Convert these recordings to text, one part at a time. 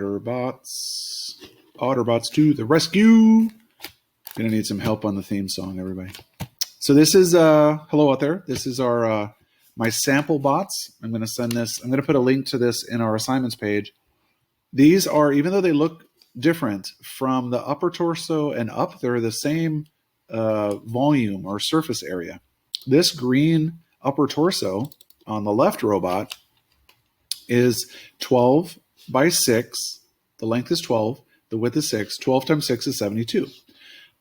Otterbots to the rescue. Gonna need some help on the theme song, everybody. So this is hello out there. This is our my sample bots. I'm gonna send this. I'm gonna put a link to this in our assignments page. These are, even though they look different from the upper torso and up, they're the same volume or surface area. This green upper torso on the left robot is 12 by 6. The length is 12. The width is 6. 12 times 6 is 72.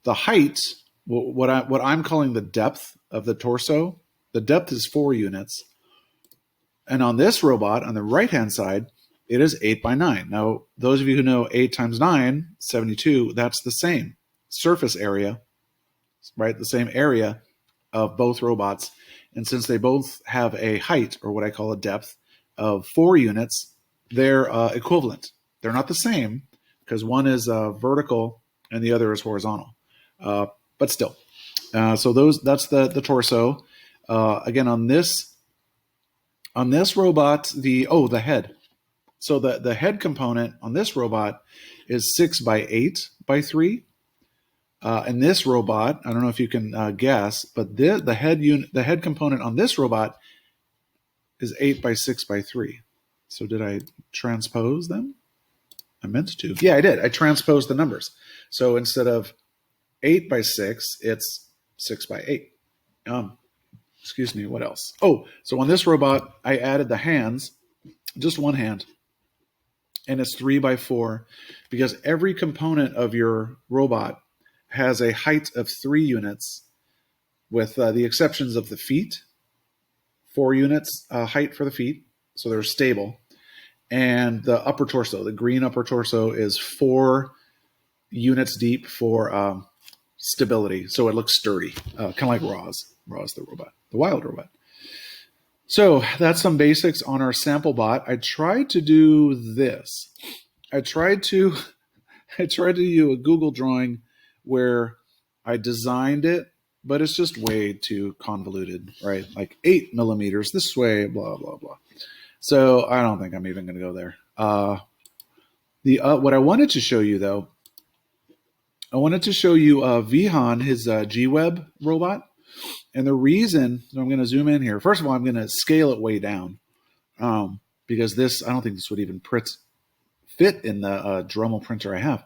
The height, what I'm calling the depth of the torso, the depth is 4 units. And on this robot, on the right-hand side, it is 8 by 9. Now, those of you who know 8 times 9, 72, that's the same surface area, right? The same area of both robots. And since they both have a height, or what I call a depth, of 4 units, they're equivalent. They're not the same because one is vertical and the other is horizontal. But still, so that's the torso. Again, on this robot, the head. So the head component on this robot is 6 by 8 by 3. And this robot, I don't know if you can guess, but the head component on this robot is 8 by 6 by 3. So did I transpose them? I meant to. Yeah, I did. I transposed the numbers. So instead of 8 by 6, it's 6 by 8. Excuse me, what else? Oh, so on this robot, I added the hands, just one hand, and it's 3 by 4 because every component of your robot has a height of 3 units with the exceptions of the feet, 4 units height for the feet, so they're stable. And the upper torso, the green upper torso is 4 units deep for stability, so it looks sturdy, kind of like Roz. Roz the robot, the wild robot. So that's some basics on our sample bot. I tried to do this. I tried to do a Google drawing where I designed it, but it's just way too convoluted, right? Like 8 millimeters this way, blah, blah, blah. So I don't think I'm even going to go there. What I wanted to show you, though, I wanted to show you Vihan, his G-Web robot. And the reason, so I'm going to zoom in here. First of all, I'm going to scale it way down because this, I don't think this would even fit in the Dremel printer I have.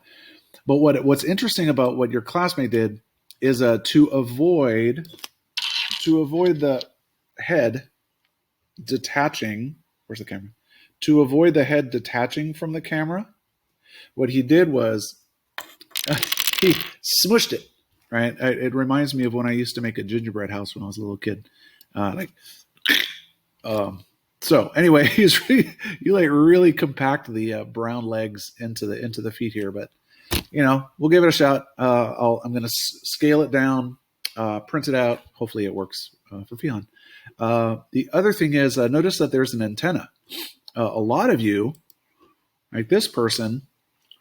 But what's interesting about what your classmate did is to avoid the head detaching. Where's the camera? To avoid the head detaching from the camera, what he did was he smushed it. Right? It reminds me of when I used to make a gingerbread house when I was a little kid. So anyway, you really compact the brown legs into the feet here, but we'll give it a shot. I'm going to scale it down, print it out. Hopefully it works for Fion. The other thing is, notice that there's an antenna. A lot of you, like this person,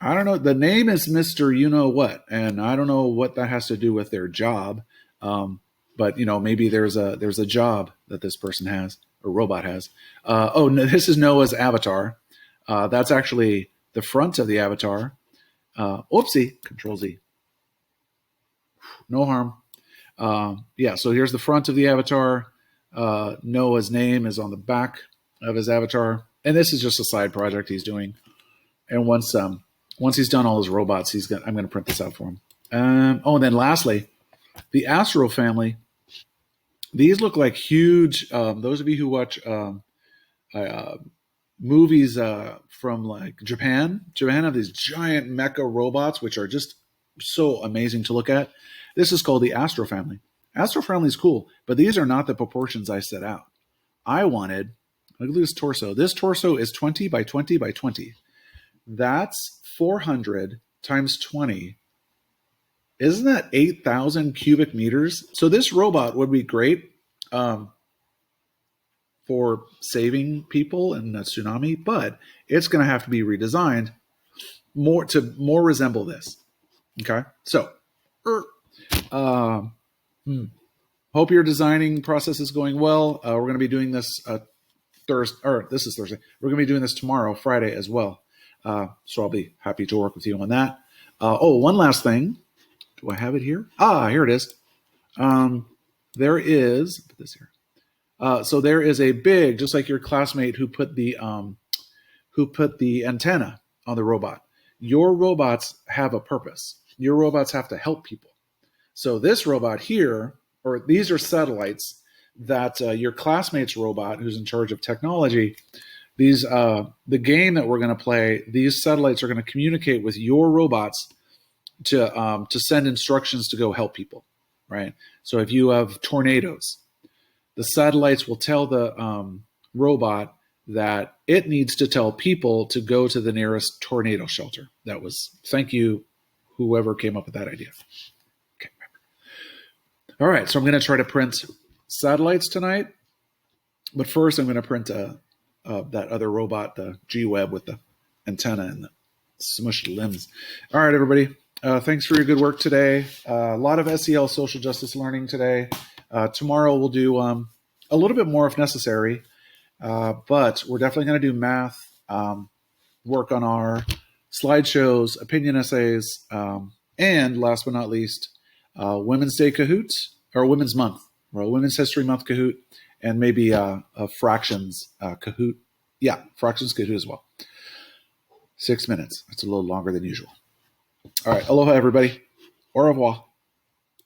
I don't know, the name is Mr. You-know-what, and I don't know what that has to do with their job. But maybe there's a job that this person has, or robot has. No, this is Noah's avatar. That's actually the front of the avatar. Oopsie, Control Z. No harm. Yeah, so here's the front of the avatar. Noah's name is on the back of his avatar. And this is just a side project he's doing. And once he's done all his robots, I'm going to print this out for him. And then lastly, the Astro family. These look like huge. Those of you who watch movies from like Japan have these giant mecha robots, which are just so amazing to look at. This is called the Astro family. Astro family is cool, but these are not the proportions I set out. I wanted, look at this torso. This torso is 20 by 20 by 20. That's 400 times 20. Isn't that 8,000 cubic meters? So this robot would be great for saving people in a tsunami, but it's going to have to be redesigned to more resemble this. Okay, so hope your designing process is going well. We're going to be doing this Thursday. We're going to be doing this tomorrow, Friday as well. So I'll be happy to work with you on that. One last thing. Do I have it here? Here it is. There is, put this here. So there is a big, just like your classmate who put the antenna on the robot. Your robots have a purpose. Your robots have to help people. So this robot here, or these are satellites that your classmate's robot, who's in charge of technology, these the game that we're going to play, these satellites are going to communicate with your robots to send instructions to go help people, right? So if you have tornadoes, the satellites will tell the robot that it needs to tell people to go to the nearest tornado shelter. That was, thank you, whoever came up with that idea. Okay. All right, so I'm going to try to print satellites tonight, but first I'm going to print that other robot, the G-Web with the antenna and the smushed limbs. All right, everybody. Thanks for your good work today. A lot of SEL social justice learning today. Tomorrow we'll do a little bit more if necessary, but we're definitely going to do math, work on our slideshows, opinion essays, and last but not least, Women's Day Kahoot, or Women's Month, or Women's History Month Kahoot, and maybe a fractions Kahoot. Yeah, fractions Kahoot as well. 6 minutes. That's a little longer than usual. All right. Aloha, everybody. Au revoir.